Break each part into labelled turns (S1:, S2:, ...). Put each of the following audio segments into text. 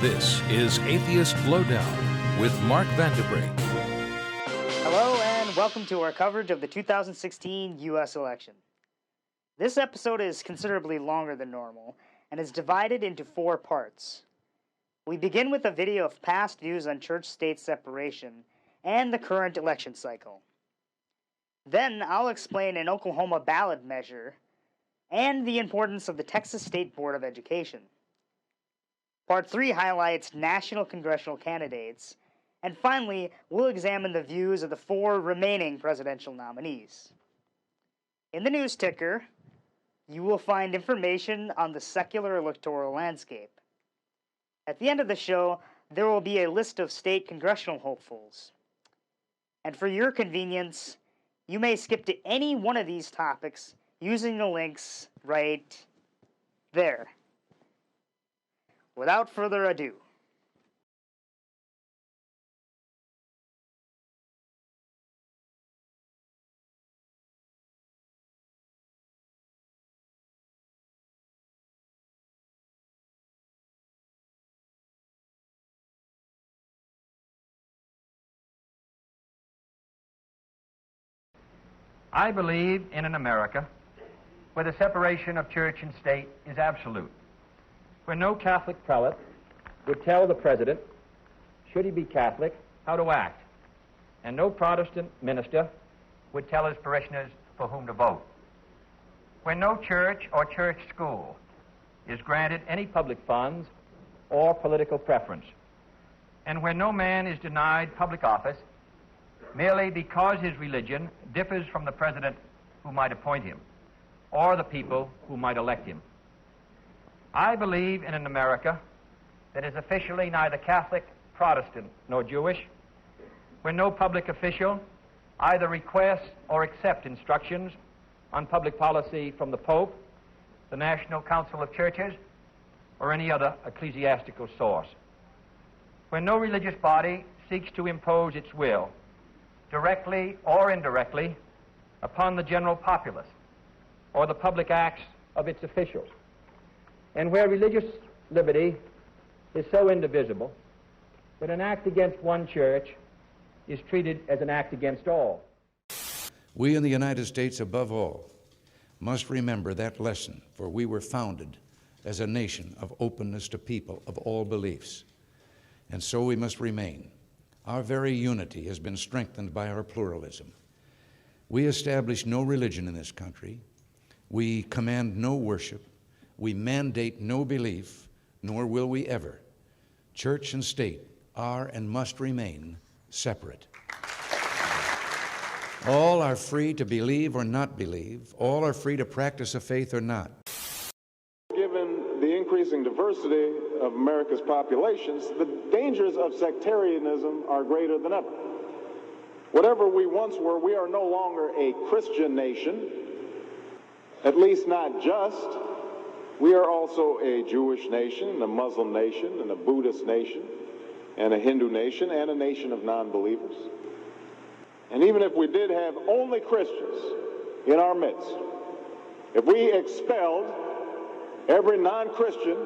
S1: This is Atheist Lowdown with Mark Vanderbrink.
S2: Hello and welcome to our coverage of the 2016 U.S. election. This episode is considerably longer than normal and is divided into 4 parts. We begin with a video of past views on church-state separation and the current election cycle. Then I'll explain an Oklahoma ballot measure and the importance of the Texas State Board of Education. Part 3 highlights national congressional candidates, and finally, we'll examine the views of the 4 remaining presidential nominees. In the news ticker, you will find information on the secular electoral landscape. At the end of the show, there will be a list of state congressional hopefuls. And for your convenience, you may skip to any one of these topics using the links right there. Without further ado,
S3: I believe in an America where the separation of church and state is absolute, where no Catholic prelate would tell the president, should he be Catholic, how to act, and no Protestant minister would tell his parishioners for whom to vote, where no church or church school is granted any public funds or political preference, and where no man is denied public office merely because his religion differs from the president who might appoint him or the people who might elect him. I believe in an America that is officially neither Catholic, Protestant, nor Jewish, where no public official either requests or accepts instructions on public policy from the Pope, the National Council of Churches, or any other ecclesiastical source, where no religious body seeks to impose its will, directly or indirectly, upon the general populace or the public acts of its officials, and where religious liberty is so indivisible that an act against one church is treated as an act against all.
S4: We in the United States, above all, must remember that lesson, for we were founded as a nation of openness to people of all beliefs, and so we must remain. Our very unity has been strengthened by our pluralism. We establish no religion in this country. We command no worship. We mandate no belief, nor will we ever. Church and state are and must remain separate. All are free to believe or not believe. All are free to practice a faith or not.
S5: Given the increasing diversity of America's populations, the dangers of sectarianism are greater than ever. Whatever we once were, we are no longer a Christian nation, at least not just. We are also a Jewish nation, a Muslim nation, and a Buddhist nation, and a Hindu nation, and a nation of non-believers. And even if we did have only Christians in our midst, if we expelled every non-Christian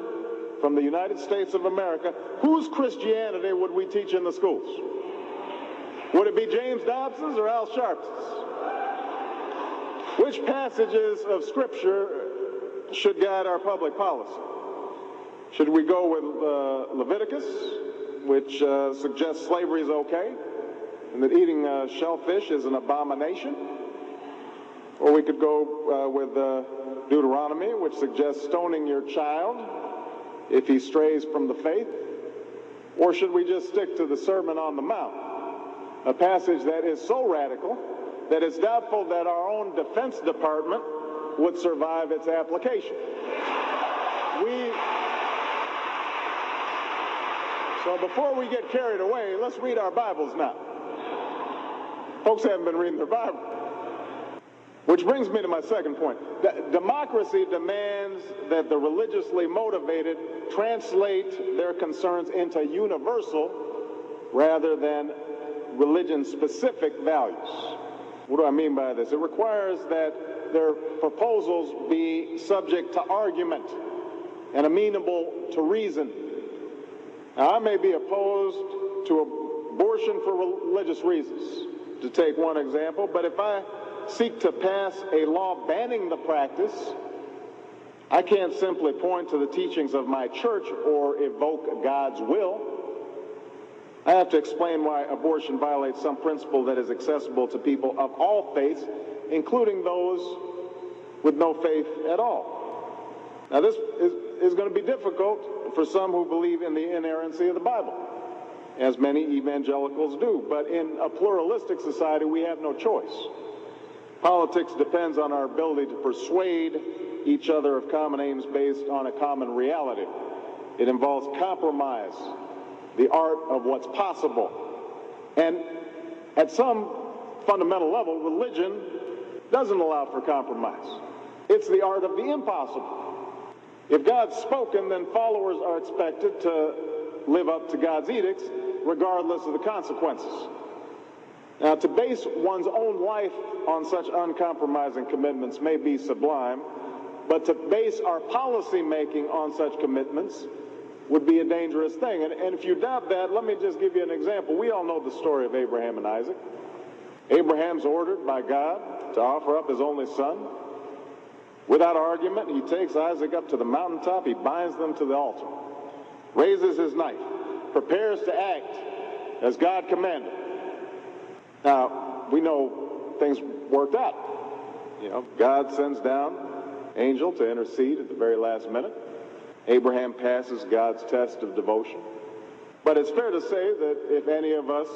S5: from the United States of America, whose Christianity would we teach in the schools? Would it be James Dobson's or Al Sharpton's? Which passages of Scripture should guide our public policy? Should we go with Leviticus, which suggests slavery is okay, and that eating shellfish is an abomination? Or we could go with Deuteronomy, which suggests stoning your child if he strays from the faith? Or should we just stick to the Sermon on the Mount, a passage that is so radical that it's doubtful that our own Defense Department would survive its application? So before we get carried away, let's read our Bibles now. Folks haven't been reading their Bible. Which brings me to my second point. Democracy demands that the religiously motivated translate their concerns into universal rather than religion-specific values. What do I mean by this? It requires that their proposals be subject to argument and amenable to reason. Now, I may be opposed to abortion for religious reasons, to take one example, but if I seek to pass a law banning the practice, I can't simply point to the teachings of my church or evoke God's will. I have to explain why abortion violates some principle that is accessible to people of all faiths, including those with no faith at all. Now, this is going to be difficult for some who believe in the inerrancy of the Bible, as many evangelicals do. But in a pluralistic society, we have no choice. Politics depends on our ability to persuade each other of common aims based on a common reality. It involves compromise, the art of what's possible. And at some fundamental level, religion doesn't allow for compromise. It's the art of the impossible. If God's spoken, then followers are expected to live up to God's edicts, regardless of the consequences. Now, to base one's own life on such uncompromising commitments may be sublime, but to base our policy making on such commitments would be a dangerous thing. And if you doubt that, let me just give you an example. We all know the story of Abraham and Isaac. Abraham's ordered by God to offer up his only son. Without argument, he takes Isaac up to the mountaintop, he binds them to the altar, raises his knife, prepares to act as God commanded. Now, we know things worked out. God sends down an angel to intercede at the very last minute. Abraham passes God's test of devotion. But it's fair to say that if any of us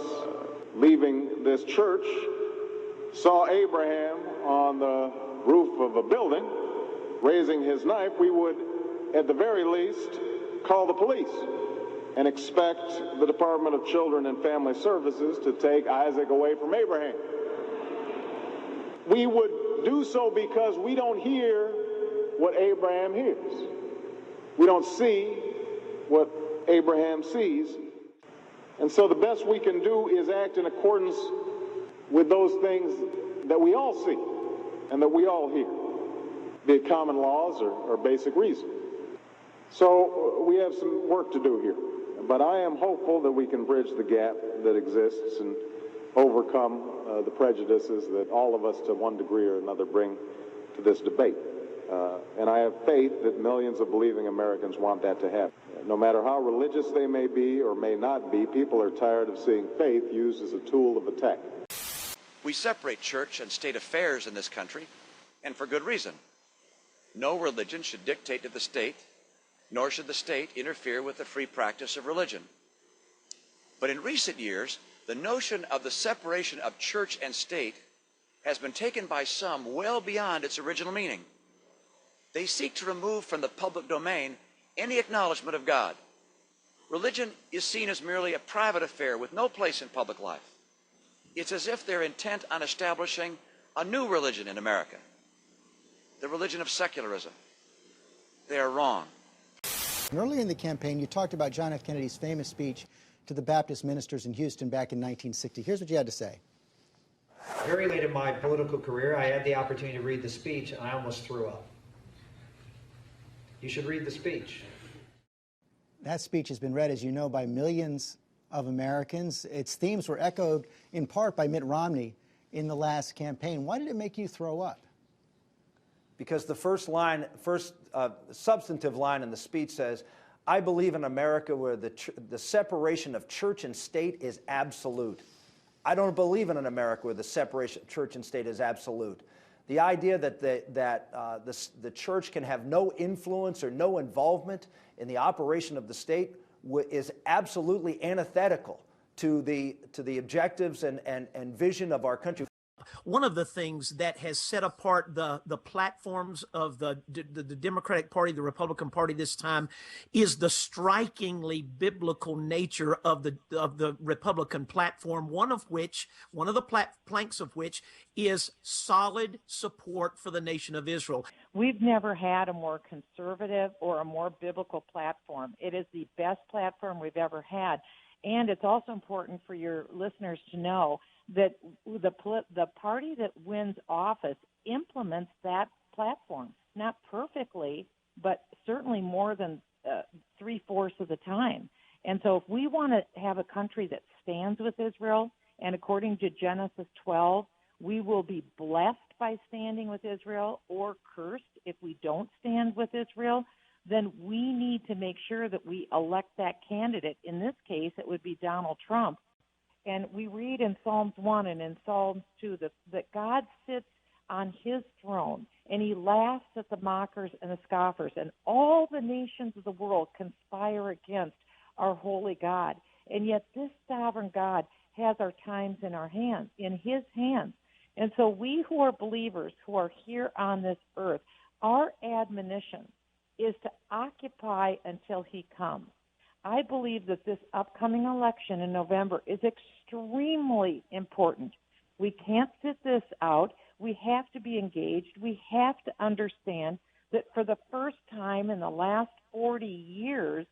S5: leaving this church saw Abraham on the roof of a building raising his knife, we would, at the very least, call the police and expect the Department of Children and Family Services to take Isaac away from Abraham. We would do so because we don't hear what Abraham hears. We don't see what Abraham sees. And so the best we can do is act in accordance with those things that we all see and that we all hear, be it common laws or basic reason. So we have some work to do here. But I am hopeful that we can bridge the gap that exists and overcome the prejudices that all of us to one degree or another bring to this debate. And I have faith that millions of believing Americans want that to happen. No matter how religious they may be or may not be, people are tired of seeing faith used as a tool of attack.
S6: We separate church and state affairs in this country, and for good reason. No religion should dictate to the state, nor should the state interfere with the free practice of religion. But in recent years, the notion of the separation of church and state has been taken by some well beyond its original meaning. They seek to remove from the public domain any acknowledgement of God. Religion is seen as merely a private affair with no place in public life. It's as if they're intent on establishing a new religion in America, the religion of secularism. They are wrong.
S7: Earlier in the campaign, you talked about John F. Kennedy's famous speech to the Baptist ministers in Houston back in 1960. Here's what you had to say.
S8: Very late in my political career, I had the opportunity to read the speech, and I almost threw up. You should read the speech.
S7: That speech has been read, as you know, by millions of Americans. Its themes were echoed in part by Mitt Romney in the last campaign. Why did it make you throw up?
S9: Because the first substantive line in the speech says, I believe in America where the separation of church and state is absolute. I don't believe in an America where the separation of church and state is absolute. The idea that the church can have no influence or no involvement in the operation of the state is absolutely antithetical to the objectives and vision of our country.
S10: One of the things that has set apart the platforms of the Democratic Party, the Republican Party this time, is the strikingly biblical nature of the Republican platform. One of the planks of which is solid support for the nation of Israel.
S11: We've never had a more conservative or a more biblical platform. It is the best platform we've ever had. And it's also important for your listeners to know that the party that wins office implements that platform, not perfectly, but certainly more than 3/4 of the time. And so if we want to have a country that stands with Israel, and according to Genesis 12, we will be blessed by standing with Israel or cursed if we don't stand with Israel, then we need to make sure that we elect that candidate. In this case, it would be Donald Trump. And we read in Psalms 1 and in Psalms 2 that God sits on his throne and he laughs at the mockers and the scoffers, and all the nations of the world conspire against our holy God. And yet this sovereign God has our times in our hands, in his hands. And so we who are believers, who are here on this earth, our admonition is to occupy until he comes. I believe that this upcoming election in November is extremely important. We can't sit this out. We have to be engaged. We have to understand that for the first time in the last 40 years,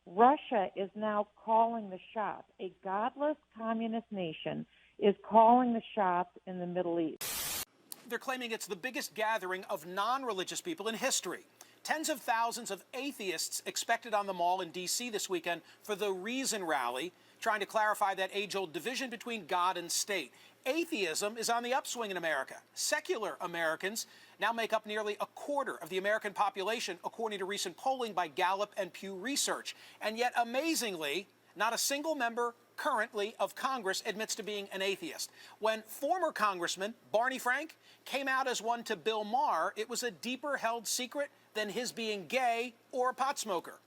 S11: Russia is now calling the shots. A godless communist nation is calling the shots in the Middle East.
S10: They're claiming it's the biggest gathering of non-religious people in history. Tens of thousands of atheists expected on the Mall in D.C. this weekend for the Reason rally, trying to clarify that age-old division between God and state. Atheism is on the upswing in America. Secular Americans now make up nearly a quarter of the American population, according to recent polling by Gallup and Pew Research. And yet, amazingly, not a single member currently of Congress admits to being an atheist. When former Congressman Barney Frank came out as one to Bill Maher, it was a deeper held secret than his being gay or a pot smoker.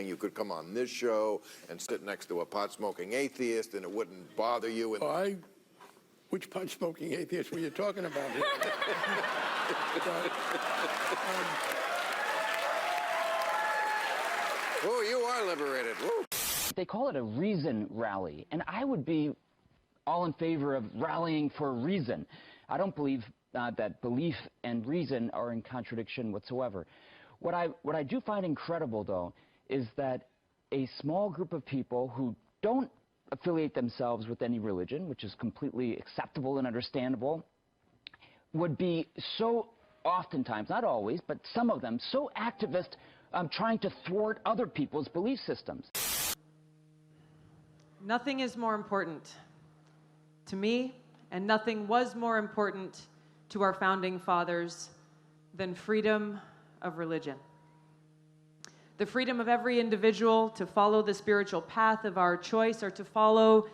S12: You could come on this show and sit next to a pot-smoking atheist and it wouldn't bother you.
S13: Which pot-smoking atheist were you talking about here?
S12: Oh, you are liberated. Woo.
S14: They call it a reason rally, and I would be all in favor of rallying for a reason. I don't believe that belief and reason are in contradiction whatsoever. What I do find incredible, though, is that a small group of people who don't affiliate themselves with any religion, which is completely acceptable and understandable, would be so oftentimes, not always, but some of them, so activist, trying to thwart other people's belief systems.
S15: Nothing is more important to me, and nothing was more important to our founding fathers than freedom of religion. The freedom of every individual to follow the spiritual path of our choice or to follow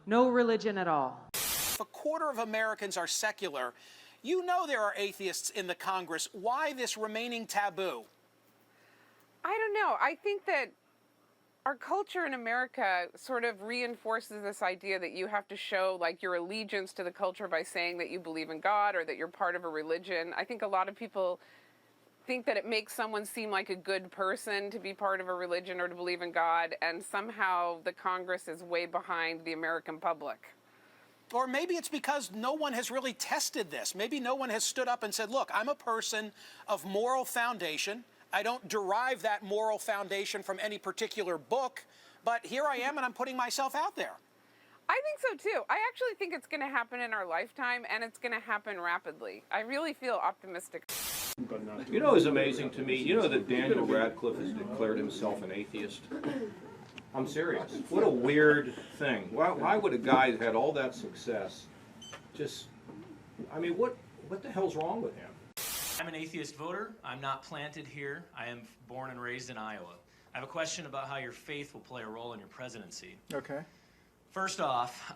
S15: no religion at all.
S10: If a quarter of Americans are secular, you know there are atheists in the Congress. Why this remaining taboo?
S16: I don't know. I think that our culture in America sort of reinforces this idea that you have to show like your allegiance to the culture by saying that you believe in God or that you're part of a religion. I think a lot of people think that it makes someone seem like a good person to be part of a religion or to believe in God, and somehow the Congress is way behind the American public.
S10: Or maybe it's because no one has really tested this. Maybe no one has stood up and said, look, I'm a person of moral foundation. I don't derive that moral foundation from any particular book, but here I am and I'm putting myself out there.
S16: I think so too. I actually think it's going to happen in our lifetime, and it's going to happen rapidly. I really feel optimistic.
S17: You know, it's amazing to me, you know that Daniel Radcliffe has declared himself an atheist? I'm serious. What a weird thing. Why would a guy that had all that success just, I mean, what the hell's wrong with him?
S18: I'm an atheist voter. I'm not planted here. I am born and raised in Iowa. I have a question about how your faith will play a role in your presidency.
S19: Okay.
S18: First off,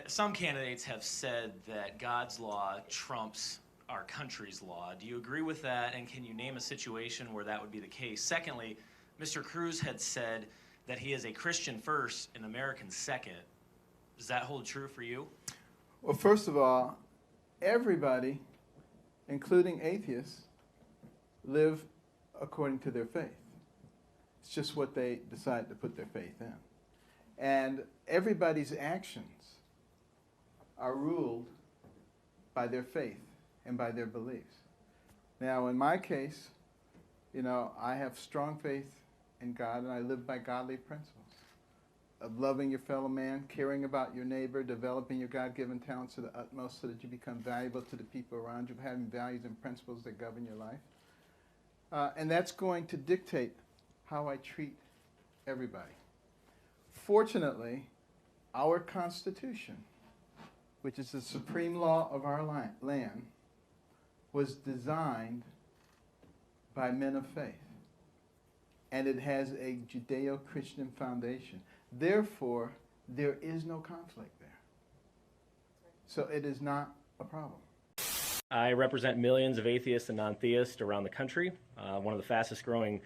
S18: some candidates have said that God's law trumps our country's law. Do you agree with that, and can you name a situation where that would be the case? Secondly, Mr. Cruz had said that he is a Christian first and American second. Does that hold true for you?
S19: Well, first of all, everybody, including atheists, live according to their faith. It's just what they decide to put their faith in. And everybody's actions are ruled by their faith and by their beliefs. Now, in my case, you know, I have strong faith in God, and I live by godly principles of loving your fellow man, caring about your neighbor, developing your God-given talents to the utmost so that you become valuable to the people around you, having values and principles that govern your life. And that's going to dictate how I treat everybody. Fortunately, our Constitution, which is the supreme law of our land, was designed by men of faith. And it has a Judeo-Christian foundation. Therefore, there is no conflict there. So it is not a problem.
S20: I represent millions of atheists and non-theists around the country, one of the fastest growing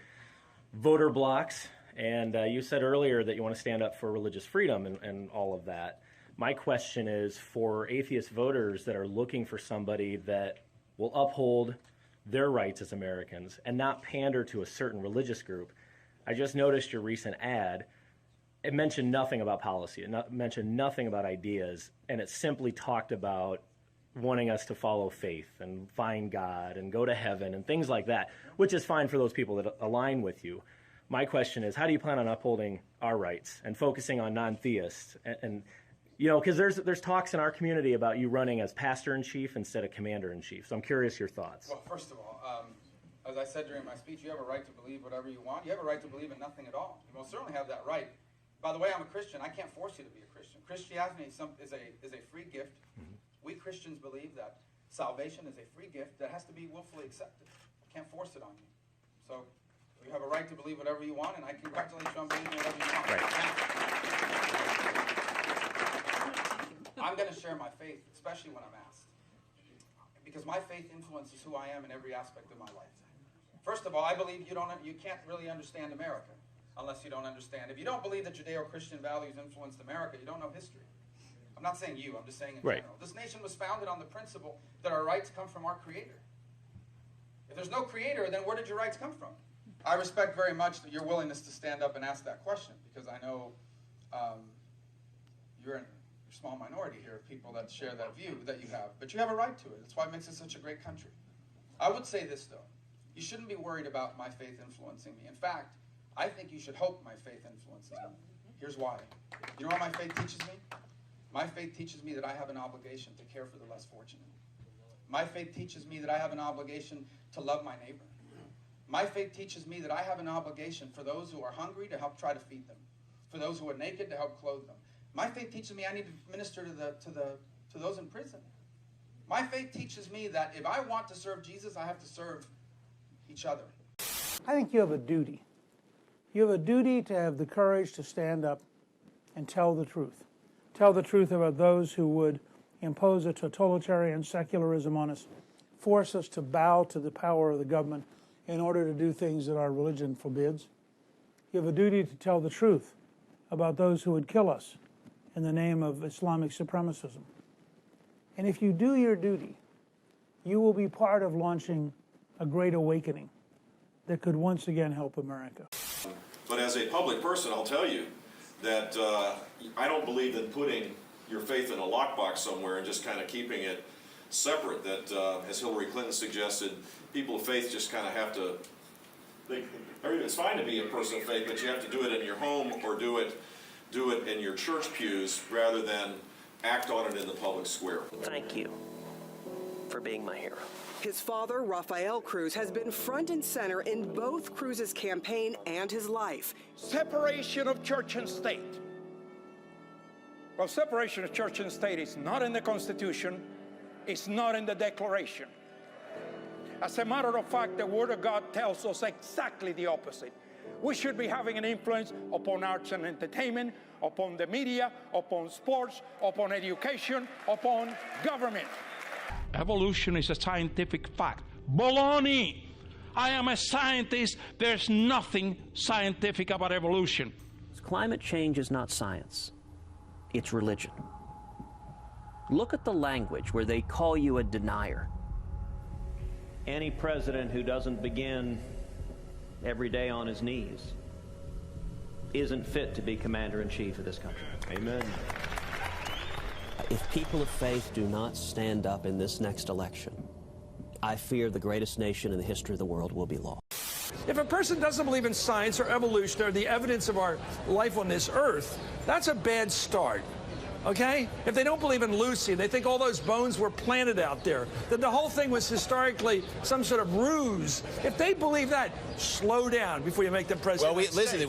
S20: voter blocs. And you said earlier that you want to stand up for religious freedom and all of that. My question is for atheist voters that are looking for somebody that will uphold their rights as Americans and not pander to a certain religious group. I just noticed your recent ad. It mentioned nothing about policy. It mentioned nothing about ideas. And it simply talked about wanting us to follow faith and find God and go to heaven and things like that, which is fine for those people that align with you. My question is, how do you plan on upholding our rights and focusing on non-theists? And you know, because there's talks in our community about you running as pastor-in-chief instead of commander-in-chief. So I'm curious your thoughts.
S21: Well, first of all, as I said during my speech, you have a right to believe whatever you want. You have a right to believe in nothing at all. You most certainly have that right. By the way, I'm a Christian. I can't force you to be a Christian. Christianity is a free gift. Mm-hmm. We Christians believe that salvation is a free gift that has to be willfully accepted. I can't force it on you. So you have a right to believe whatever you want, and I congratulate you on believing whatever you want. Right. I'm going to share my faith, especially when I'm asked, because my faith influences who I am in every aspect of my life. First of all, I believe you can't really understand America unless you don't understand. If you don't believe that Judeo-Christian values influenced America, you don't know history. I'm not saying you, I'm just saying in general. This nation was founded on the principle that our rights come from our Creator. If there's no Creator, then where did your rights come from? I respect very much your willingness to stand up and ask that question, because I know you're in a small minority here of people that share that view that you have, but you have a right to it. That's why it makes it such a great country. I would say this, though. You shouldn't be worried about my faith influencing me. In fact, I think you should hope my faith influences me. Here's why. You know what my faith teaches me? My faith teaches me that I have an obligation to care for the less fortunate. My faith teaches me that I have an obligation to love my neighbor. My faith teaches me that I have an obligation for those who are hungry to help try to feed them, for those who are naked to help clothe them. My faith teaches me I need to minister to those in prison. My faith teaches me that if I want to serve Jesus, I have to serve each other.
S22: I think you have a duty. You have a duty to have the courage to stand up and tell the truth. Tell the truth about those who would impose a totalitarian secularism on us, force us to bow to the power of the government in order to do things that our religion forbids. You have a duty to tell the truth about those who would kill us in the name of Islamic supremacism. And if you do your duty, you will be part of launching a great awakening that could once again help America.
S23: But as a public person, I'll tell you that I don't believe in putting your faith in a lockbox somewhere and just kind of keeping it separate. That, as Hillary Clinton suggested, people of faith just kind of have to, it's fine to be a person of faith, but you have to do it in your home or do it in your church pews rather than act on it in the public square.
S24: Thank you for being my hero.
S25: His father, Rafael Cruz, has been front and center in both Cruz's campaign and his life.
S13: Separation of church and state. Well, separation of church and state is not in the Constitution. It's not in the Declaration. As a matter of fact, the Word of God tells us exactly the opposite. We should be having an influence upon arts and entertainment, upon the media, upon sports, upon education, upon government.
S26: Evolution is a scientific fact. Baloney! I am a scientist. There's nothing scientific about evolution.
S24: Climate change is not science. It's religion. Look at the language where they call you a denier. Any president who doesn't begin every day on his knees isn't fit to be commander-in-chief of this country. Amen. If people of faith do not stand up in this next election, I fear the greatest nation in the history of the world will be lost.
S27: If a person doesn't believe in science or evolution or the evidence of our life on this earth, that's a bad start. Okay? If they don't believe in Lucy, they think all those bones were planted out there, that the whole thing was historically some sort of ruse. If they believe that, slow down before you make them president.
S28: Well, listen,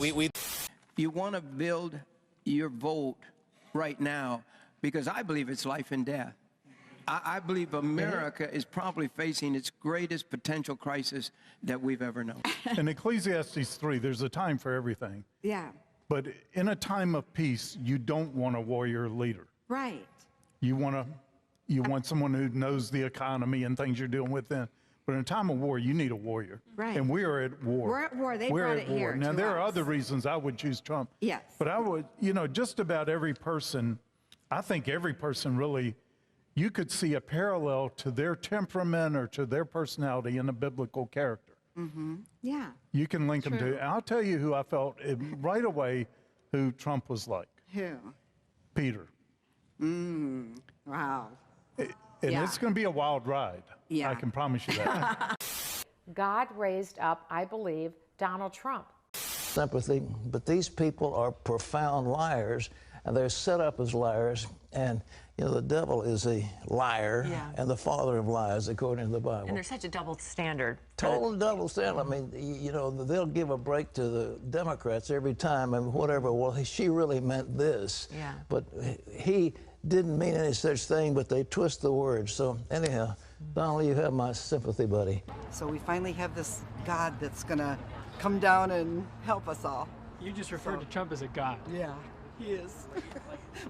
S1: you want to build your vote right now, because I believe it's life and death. I believe America is probably facing its greatest potential crisis that we've ever known.
S2: In Ecclesiastes 3, there's a time for everything.
S3: Yeah.
S2: But in a time of peace, you don't want a warrior leader.
S3: Right.
S2: You want someone who knows the economy and things you're dealing with then. But in a time of war, you need a warrior.
S3: Right.
S2: And we are at war.
S3: We're at war. They
S2: We're
S3: brought
S2: at
S3: it
S2: war.
S3: here
S2: Now,
S3: to
S2: there are
S3: us.
S2: other reasons I would choose Trump.
S3: Yes.
S2: But I would, just about every person, I think every person really, you could see a parallel to their temperament or to their personality in a biblical character.
S3: Mm-hmm. Yeah.
S2: You can link them to. I'll tell you who I felt right away who Trump was like.
S3: Who?
S2: Peter.
S3: Wow.
S2: And
S3: Yeah.
S2: it's going to be a wild ride.
S3: Yeah.
S2: I can promise you that.
S4: God raised up, I believe, Donald Trump.
S5: Sympathy, but these people are profound liars, and they're set up as liars. And the devil is a liar and the father of lies, according to the Bible.
S4: And there's such a double standard.
S5: Total double standard. I mean, they'll give a break to the Democrats every time and whatever. Well, she really meant this.
S4: Yeah.
S5: But he didn't mean any such thing, but they twist the words. So anyhow, Donald, you have my sympathy, buddy.
S6: So we finally have this God that's going to come down and help us all.
S8: You just referred to Trump as a god.
S6: Yeah, he is.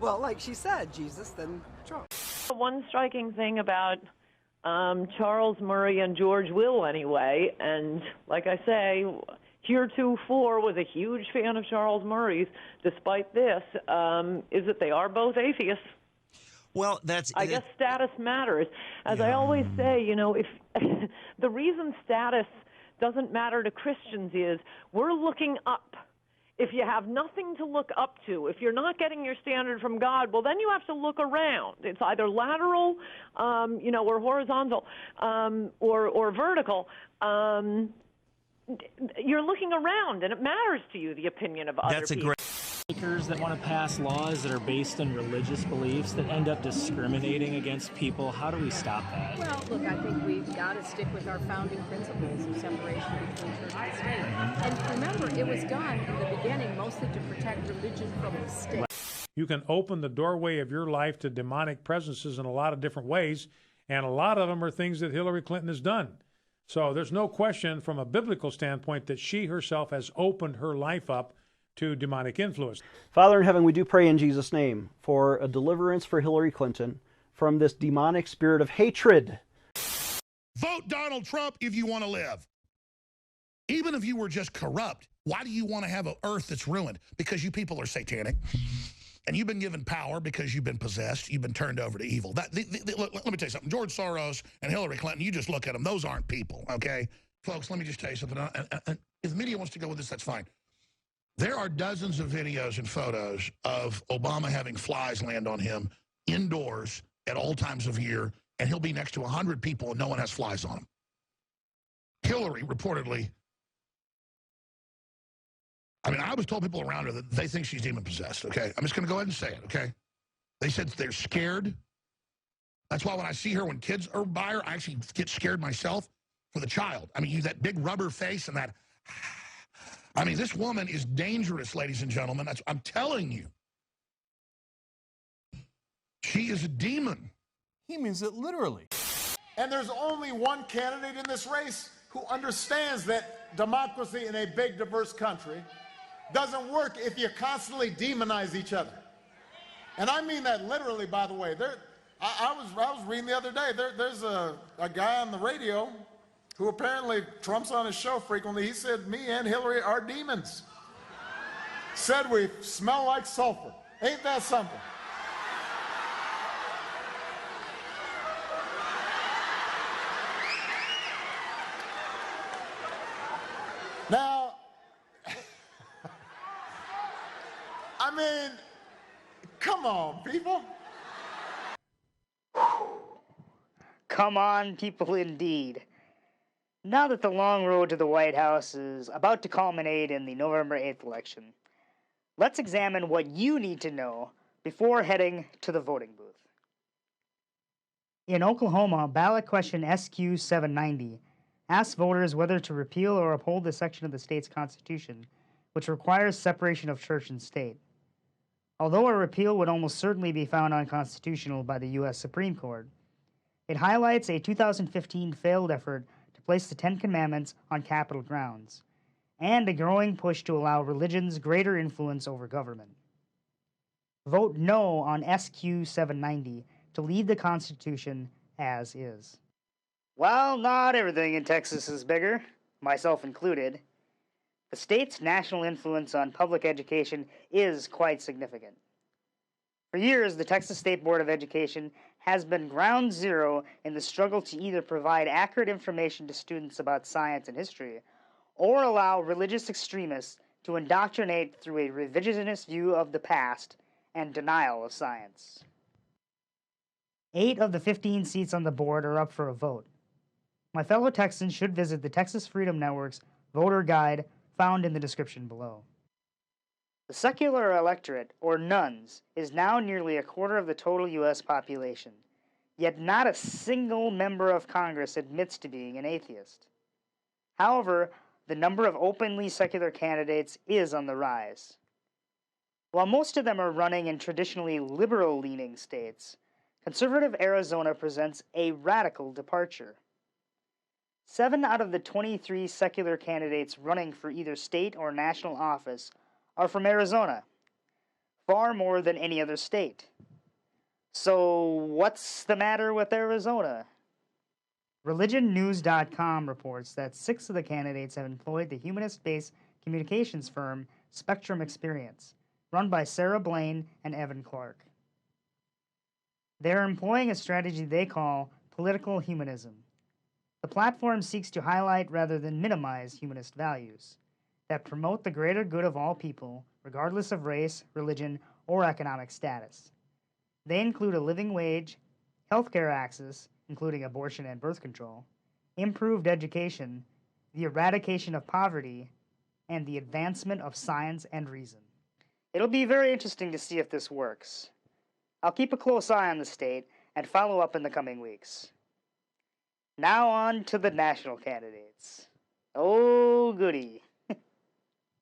S6: Well, like she said, Jesus, then Trump.
S28: One striking thing about Charles Murray and George Will, anyway, and like I say, heretofore was a huge fan of Charles Murray's, despite this, is that they are both atheists.
S29: Well,
S28: I guess status matters. As I always say, if the reason status doesn't matter to Christians is we're looking up. If you have nothing to look up to, if you're not getting your standard from God, well, then you have to look around. It's either lateral, or horizontal, or vertical. You're looking around, and it matters to you, the opinion of other people.
S30: Makers that want to pass laws that are based on religious beliefs that end up discriminating against people. How do we stop that?
S31: Well, look, I think we've got to stick with our founding principles of separation between church and state. And remember, it was done in the beginning mostly to protect religion from the state.
S32: You can open the doorway of your life to demonic presences in a lot of different ways, and a lot of them are things that Hillary Clinton has done. So there's no question from a biblical standpoint that she herself has opened her life up to demonic influence.
S33: Father in heaven, we do pray in Jesus' name for a deliverance for Hillary Clinton from this demonic spirit of hatred.
S34: Vote Donald Trump if you want to live. Even if you were just corrupt, why do you want to have an earth that's ruined? Because you people are satanic. And you've been given power because you've been possessed. You've been turned over to evil. Let me tell you something. George Soros and Hillary Clinton, you just look at them. Those aren't people, okay? Folks, let me just tell you something. And if the media wants to go with this, that's fine. There are dozens of videos and photos of Obama having flies land on him indoors at all times of year, and he'll be next to 100 people and no one has flies on him. Hillary, reportedly, I was told people around her that they think she's demon-possessed, okay? I'm just going to go ahead and say it, okay? They said they're scared. That's why when I see her, when kids are by her, I actually get scared myself for the child. That big rubber face and that... this woman is dangerous, ladies and gentlemen. I'm telling you. She is a demon.
S35: He means it literally.
S36: And there's only one candidate in this race who understands that democracy in a big, diverse country doesn't work if you constantly demonize each other. And I mean that literally, by the way. I was reading the other day, there's a guy on the radio who apparently Trump's on his show frequently. He said, me and Hillary are demons. Said we smell like sulfur. Ain't that something? Now, come on, people.
S37: Come on, people, indeed. Now that the long road to the White House is about to culminate in the November 8th election, let's examine what you need to know before heading to the voting booth. In Oklahoma, ballot question SQ 790 asks voters whether to repeal or uphold the section of the state's constitution which requires separation of church and state. Although a repeal would almost certainly be found unconstitutional by the U.S. Supreme Court, it highlights a 2015 failed effort to place the Ten Commandments on Capitol grounds, and a growing push to allow religions greater influence over government. Vote no on SQ 790 to leave the Constitution as is. Well, not everything in Texas is bigger, myself included. The state's national influence on public education is quite significant. For years, the Texas State Board of Education has been ground zero in the struggle to either provide accurate information to students about science and history, or allow religious extremists to indoctrinate through a revisionist view of the past and denial of science. 8 of the 15 seats on the board are up for a vote. My fellow Texans should visit the Texas Freedom Network's voter guide found in the description below. The secular electorate, or nuns, is now nearly a quarter of the total U.S. population, yet not a single member of Congress admits to being an atheist. However, the number of openly secular candidates is on the rise. While most of them are running in traditionally liberal-leaning states, conservative Arizona presents a radical departure. 7 out of the 23 secular candidates running for either state or national office are from Arizona, far more than any other state. So what's the matter with Arizona? ReligionNews.com reports that 6 of the candidates have employed the humanist-based communications firm Spectrum Experience, run by Sarah Blaine and Evan Clark. They are employing a strategy they call political humanism. The platform seeks to highlight rather than minimize humanist values that promote the greater good of all people, regardless of race, religion, or economic status. They include a living wage, healthcare access, including abortion and birth control, improved education, the eradication of poverty, and the advancement of science and reason. It'll be very interesting to see if this works. I'll keep a close eye on the state and follow up in the coming weeks. Now on to the national candidates. Oh, goody.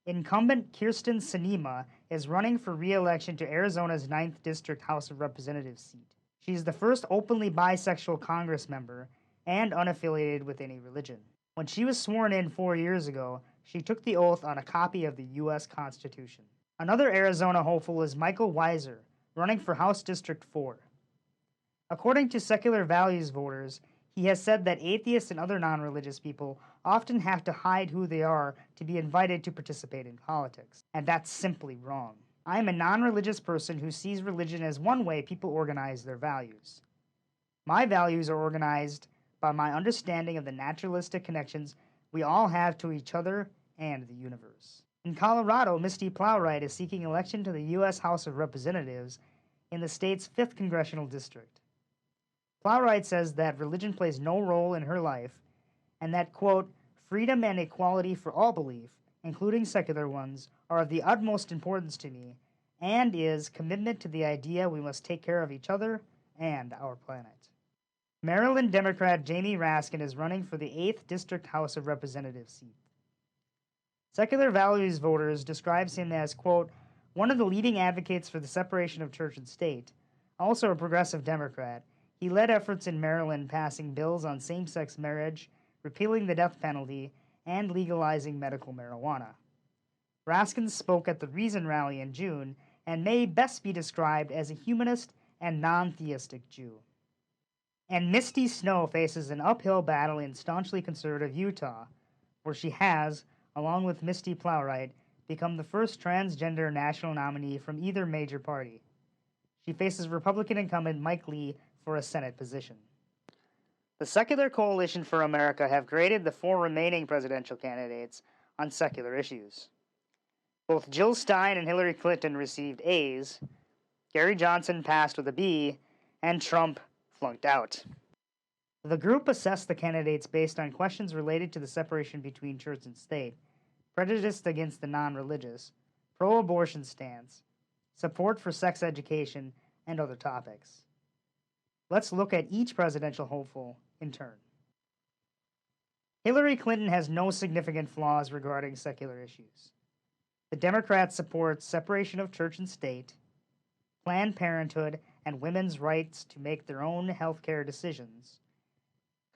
S37: Incumbent Kirsten Sinema is running for re-election to Arizona's 9th District House of Representatives seat. She is the first openly bisexual Congress member and unaffiliated with any religion. When she was sworn in 4 years ago, she took the oath on a copy of the U.S. Constitution. Another Arizona hopeful is Michael Weiser, running for House District 4. According to secular values voters, he has said that atheists and other non-religious people often have to hide who they are to be invited to participate in politics. And that's simply wrong. I am a non-religious person who sees religion as one way people organize their values. My values are organized by my understanding of the naturalistic connections we all have to each other and the universe. In Colorado, Misty Plowright is seeking election to the U.S. House of Representatives in the state's 5th Congressional District. Plowright says that religion plays no role in her life, and that, quote, freedom and equality for all belief, including secular ones, are of the utmost importance to me, and is commitment to the idea we must take care of each other and our planet. Maryland Democrat Jamie Raskin is running for the 8th District House of Representatives seat. Secular values voters describes him as, quote, one of the leading advocates for the separation of church and state. Also a progressive Democrat, he led efforts in Maryland passing bills on same-sex marriage, repealing the death penalty, and legalizing medical marijuana. Raskin spoke at the Reason rally in June and may best be described as a humanist and non-theistic Jew. And Misty Snow faces an uphill battle in staunchly conservative Utah, where she has, along with Misty Plowright, become the first transgender national nominee from either major party. She faces Republican incumbent Mike Lee for a Senate position. The Secular Coalition for America have graded the 4 remaining presidential candidates on secular issues. Both Jill Stein and Hillary Clinton received A's, Gary Johnson passed with a B, and Trump flunked out. The group assessed the candidates based on questions related to the separation between church and state, prejudice against the non-religious, pro-abortion stance, support for sex education, and other topics. Let's look at each presidential hopeful in turn. Hillary Clinton has no significant flaws regarding secular issues.
S25: The Democrat supports separation of church and state, Planned Parenthood, and women's rights to make their own health care decisions,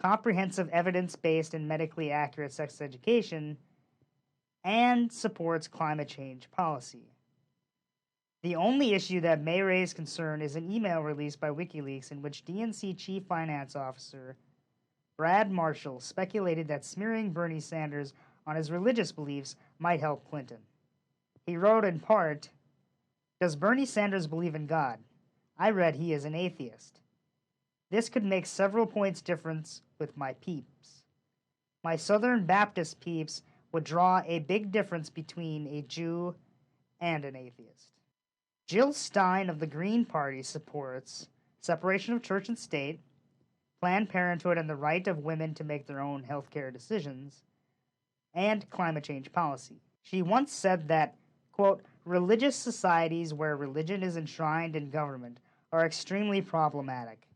S25: comprehensive evidence-based and medically accurate sex education, and supports climate change policy. The only issue that may raise concern is an email released by WikiLeaks in which DNC Chief Finance Officer Brad Marshall speculated that smearing Bernie Sanders on his religious beliefs might help Clinton. He wrote in part, "Does Bernie Sanders believe in God? I read he is an atheist. This could make several points difference with my peeps. My Southern Baptist peeps would draw a big difference between a Jew and an atheist." Jill Stein of the Green Party supports separation of church and state, Planned Parenthood and the right of women to make their own health care decisions, and climate change policy. She once said that, quote, "religious societies where religion is enshrined in government are extremely problematic.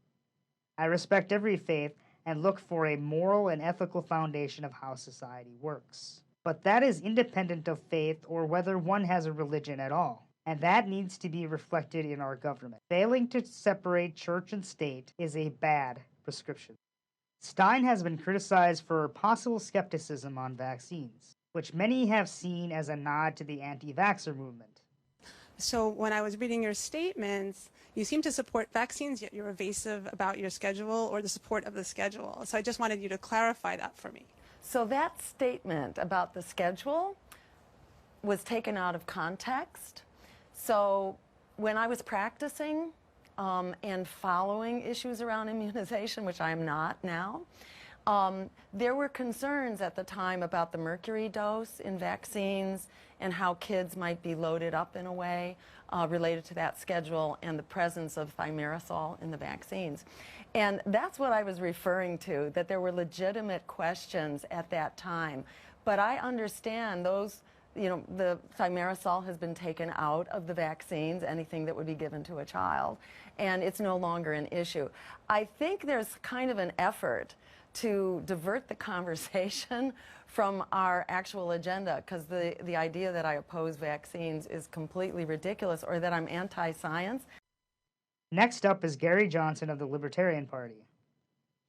S25: I respect every faith and look for a moral and ethical foundation of how society works. But that is independent of faith or whether one has a religion at all. And that needs to be reflected in our government. Failing to separate church and state is a bad prescription." Stein has been criticized for possible skepticism on vaccines, which many have seen as a nod to the anti-vaxxer movement.
S3: So when I was reading your statements, you seem to support vaccines, yet you're evasive about your schedule or the support of the schedule. So I just wanted you to clarify that for me.
S7: So that statement about the schedule was taken out of context. So when I was practicing and following issues around immunization, which I am not now, there were concerns at the time about the mercury dose in vaccines and how kids might be loaded up in a way related to that schedule and the presence of thimerosal in the vaccines. And that's what I was referring to, that there were legitimate questions at that time. But I understand those, you know, the thimerosal has been taken out of the vaccines, anything that would be given to a child, and it's no longer an issue. I think there's kind of an effort to divert the conversation from our actual agenda, because the idea that I oppose vaccines is completely ridiculous or that I'm anti-science.
S25: Next up is Gary Johnson of the Libertarian Party.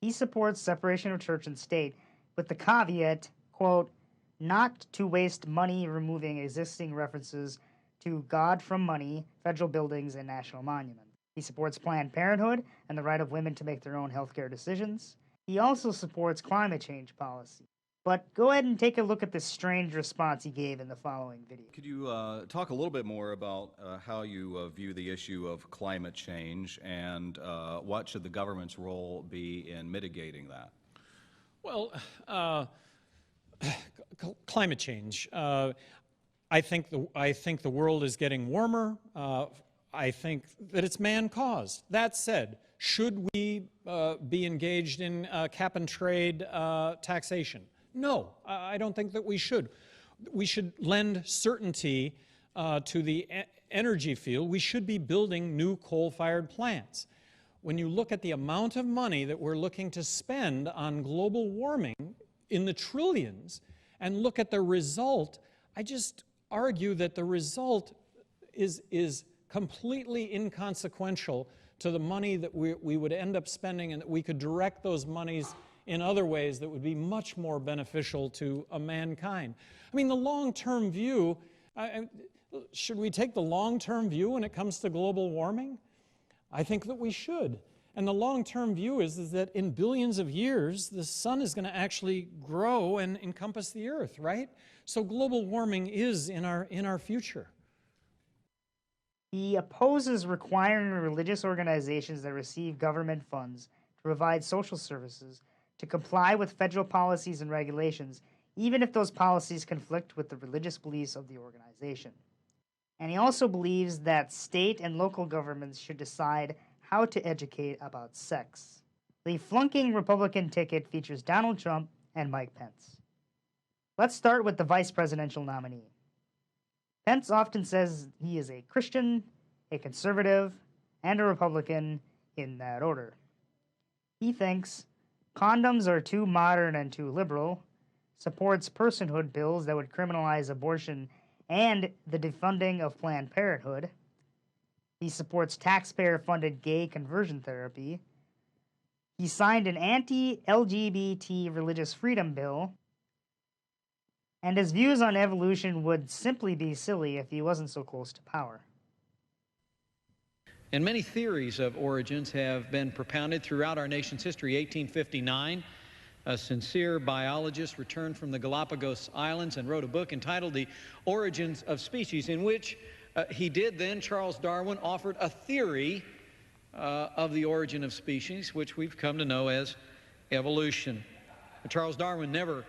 S25: He supports separation of church and state with the caveat, quote, "not to waste money removing existing references to God from money, federal buildings, and national monuments." He supports Planned Parenthood and the right of women to make their own healthcare decisions. He also supports climate change policy. But go ahead and take a look at this strange response he gave in the following video.
S9: Could you talk a little bit more about how you view the issue of climate change and what should the government's role be in mitigating that?
S32: Well, climate change. I think the world is getting warmer. I think that it's man-caused. That said, should we be engaged in cap and trade taxation? No, I don't think that we should. We should lend certainty to the energy field. We should be building new coal-fired plants. When you look at the amount of money that we're looking to spend on global warming in the trillions, and look at the result, I just argue that the result is completely inconsequential to the money that we would end up spending, and that we could direct those monies in other ways that would be much more beneficial to mankind. I mean, the long-term view, should we take the long-term view when it comes to global warming? I think that we should. And the long-term view is that in billions of years, the sun is going to actually grow and encompass the earth, right? So global warming is in our future.
S25: He opposes requiring religious organizations that receive government funds to provide social services to comply with federal policies and regulations, even if those policies conflict with the religious beliefs of the organization. And he also believes that state and local governments should decide how to educate about sex. The flunking Republican ticket features Donald Trump and Mike Pence. Let's start with the vice presidential nominee. Pence often says he is a Christian, a conservative, and a Republican in that order. He thinks condoms are too modern and too liberal, supports personhood bills that would criminalize abortion and the defunding of Planned Parenthood. He supports taxpayer-funded gay conversion therapy. He signed an anti-LGBT religious freedom bill. And his views on evolution would simply be silly if he wasn't so close to power.
S10: And many theories of origins have been propounded throughout our nation's history. 1859, a sincere biologist returned from the Galapagos Islands and wrote a book entitled The Origins of Species, in which Charles Darwin, offered a theory of the origin of species, which we've come to know as evolution. Charles Darwin never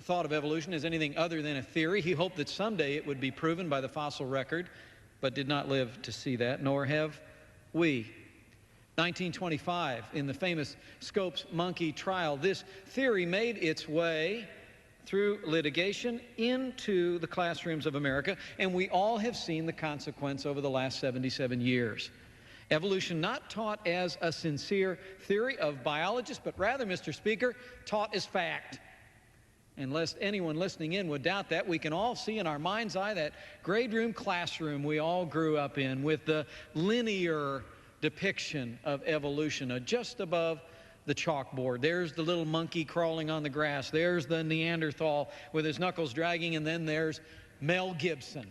S10: thought of evolution as anything other than a theory. He hoped that someday it would be proven by the fossil record, but did not live to see that, nor have we. 1925, in the famous Scopes monkey trial, this theory made its way through litigation into the classrooms of America, and we all have seen the consequence over the last 77 years. Evolution not taught as a sincere theory of biologists, but rather, Mr. Speaker, taught as fact. And lest anyone listening in would doubt that, we can all see in our mind's eye that grade room classroom we all grew up in with the linear depiction of evolution just above the chalkboard. There's the little monkey crawling on the grass. There's the Neanderthal with his knuckles dragging, and then there's Mel Gibson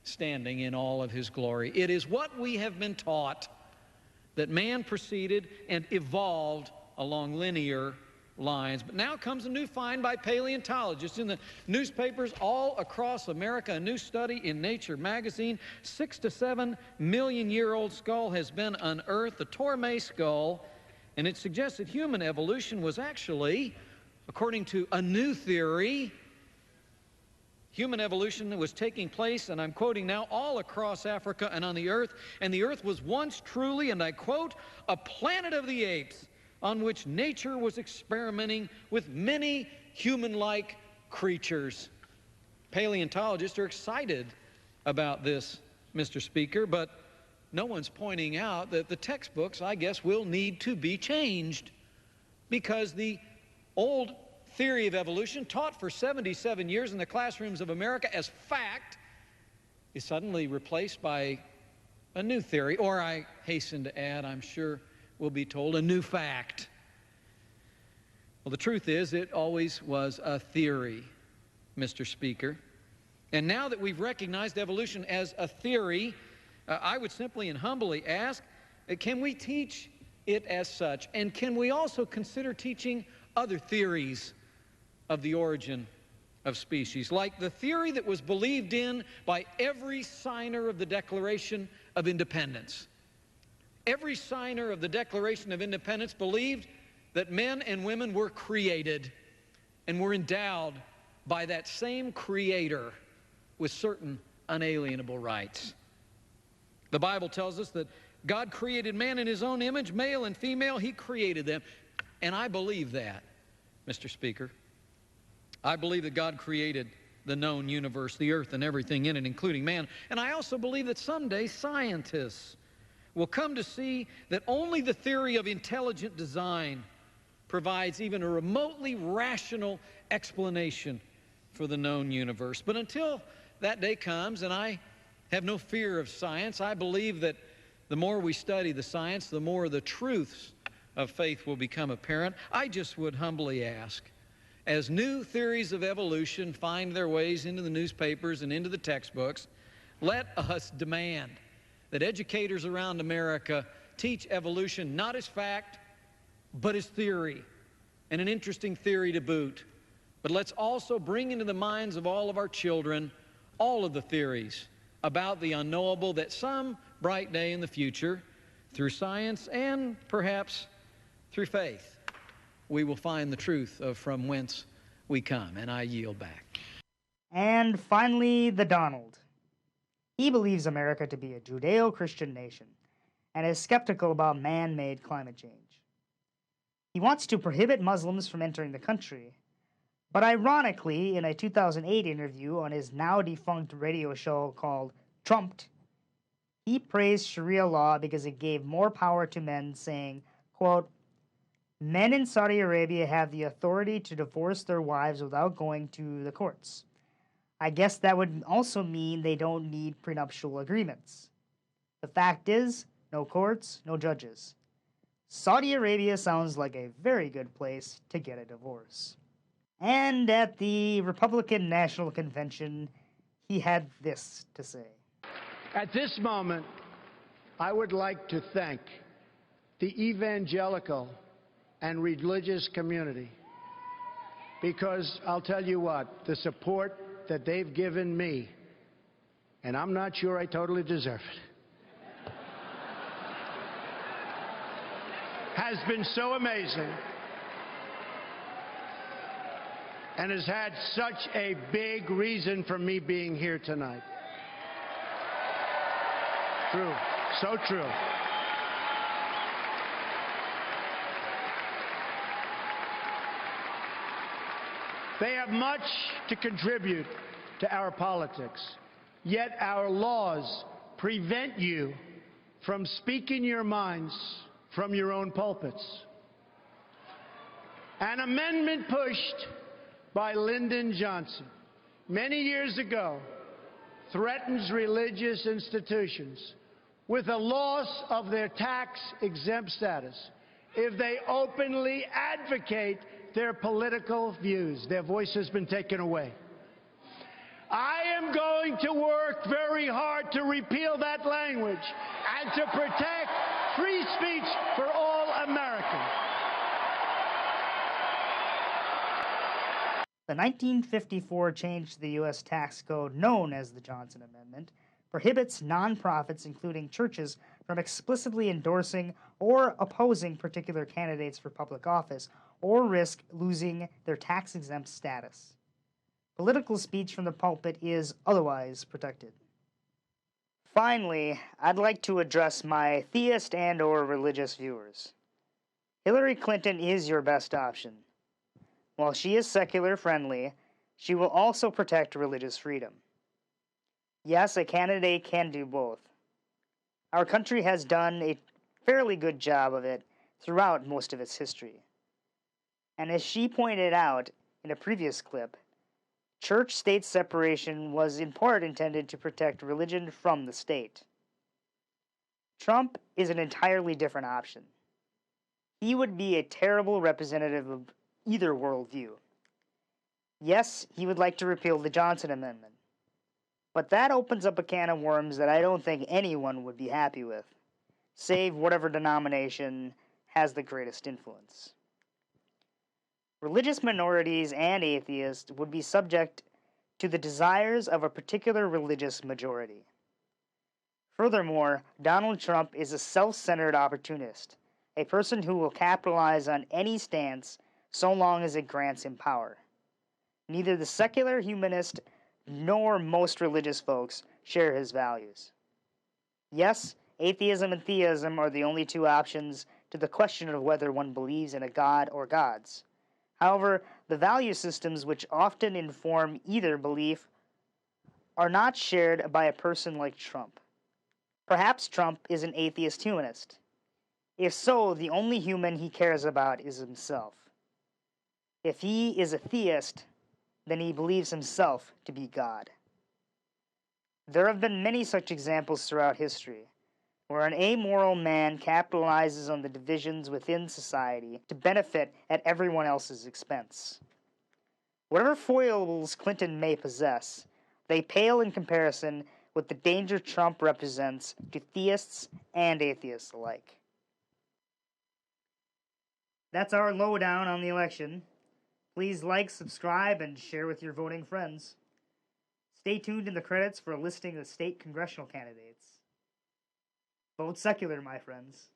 S10: standing in all of his glory. It is what we have been taught, that man proceeded and evolved along linear lines. But now comes a new find by paleontologists in the newspapers all across America. A new study in Nature magazine. 6 to 7 million year old skull has been unearthed, the Torme skull, and it suggests that human evolution was actually, according to a new theory, human evolution was taking place, and I'm quoting now, all across Africa and on the earth, and the earth was once truly, and I quote, a planet of the apes, on which nature was experimenting with many human-like creatures. Paleontologists are excited about this, Mr. Speaker, but no one's pointing out that the textbooks, I guess, will need to be changed, because the old theory of evolution, taught for 77 years in the classrooms of America as fact, is suddenly replaced by a new theory, or I hasten to add, I'm sure we'll be told, a new fact. Well, the truth is, it always was a theory, Mr. Speaker. And now that we've recognized evolution as a theory, I would simply and humbly ask, can we teach it as such? And can we also consider teaching other theories of the origin of species, like the theory that was believed in by every signer of the Declaration of Independence? Every signer of the Declaration of Independence believed that men and women were created and were endowed by that same Creator with certain unalienable rights. The Bible tells us that God created man in His own image, male and female, He created them. And I believe that, Mr. Speaker. I believe that God created the known universe, the earth and everything in it, including man. And I also believe that someday scientists will come to see that only the theory of intelligent design provides even a remotely rational explanation for the known universe. But until that day comes, and I have no fear of science, I believe that the more we study the science, the more the truths of faith will become apparent. I just would humbly ask, as new theories of evolution find their ways into the newspapers and into the textbooks, let us demand that educators around America teach evolution not as fact, but as theory, and an interesting theory to boot. But let's also bring into the minds of all of our children all of the theories about the unknowable, that some bright day in the future, through science and perhaps through faith, we will find the truth of from whence we come. And I yield back.
S25: And finally, the Donald. He believes America to be a Judeo-Christian nation and is skeptical about man-made climate change. He wants to prohibit Muslims from entering the country, but ironically, in a 2008 interview on his now-defunct radio show called Trumped, he praised Sharia law because it gave more power to men, saying, quote, "Men in Saudi Arabia have the authority to divorce their wives without going to the courts. I guess that would also mean they don't need prenuptial agreements. The fact is, no courts, no judges. Saudi Arabia sounds like a very good place to get a divorce. And at the Republican National Convention, he had this to say.
S11: At this moment, I would like to thank the evangelical and religious community, because I'll tell you what, the support that they've given me, and I'm not sure I totally deserve it, has been so amazing and has had such a big reason for me being here tonight. True, so true. They have much to contribute to our politics, yet our laws prevent you from speaking your minds from your own pulpits. An amendment pushed by Lyndon Johnson many years ago threatens religious institutions with a loss of their tax-exempt status if they openly advocate their political views. Their voice has been taken away. I am going to work very hard to repeal that language and to protect free speech for all Americans.
S25: The 1954 change to the U.S. tax code, known as the Johnson Amendment, prohibits nonprofits, including churches, from explicitly endorsing or opposing particular candidates for public office or risk losing their tax-exempt status. Political speech from the pulpit is otherwise protected. Finally, I'd like to address my theist and/or religious viewers. Hillary Clinton is your best option. While she is secular-friendly, she will also protect religious freedom. Yes, a candidate can do both. Our country has done a fairly good job of it throughout most of its history. And as she pointed out in a previous clip, church-state separation was in part intended to protect religion from the state. Trump is an entirely different option. He would be a terrible representative of either worldview. Yes, he would like to repeal the Johnson Amendment, but that opens up a can of worms that I don't think anyone would be happy with, save whatever denomination has the greatest influence. Religious minorities and atheists would be subject to the desires of a particular religious majority. Furthermore, Donald Trump is a self-centered opportunist, a person who will capitalize on any stance so long as it grants him power. Neither the secular humanist nor most religious folks share his values. Yes, atheism and theism are the only two options to the question of whether one believes in a god or gods. However, the value systems which often inform either belief are not shared by a person like Trump. Perhaps Trump is an atheist humanist. If so, the only human he cares about is himself. If he is a theist, then he believes himself to be God. There have been many such examples throughout history, where an amoral man capitalizes on the divisions within society to benefit at everyone else's expense. Whatever foibles Clinton may possess, they pale in comparison with the danger Trump represents to theists and atheists alike. That's our lowdown on the election. Please like, subscribe, and share with your voting friends. Stay tuned in the credits for a listing of state congressional candidates. Vote secular, my friends.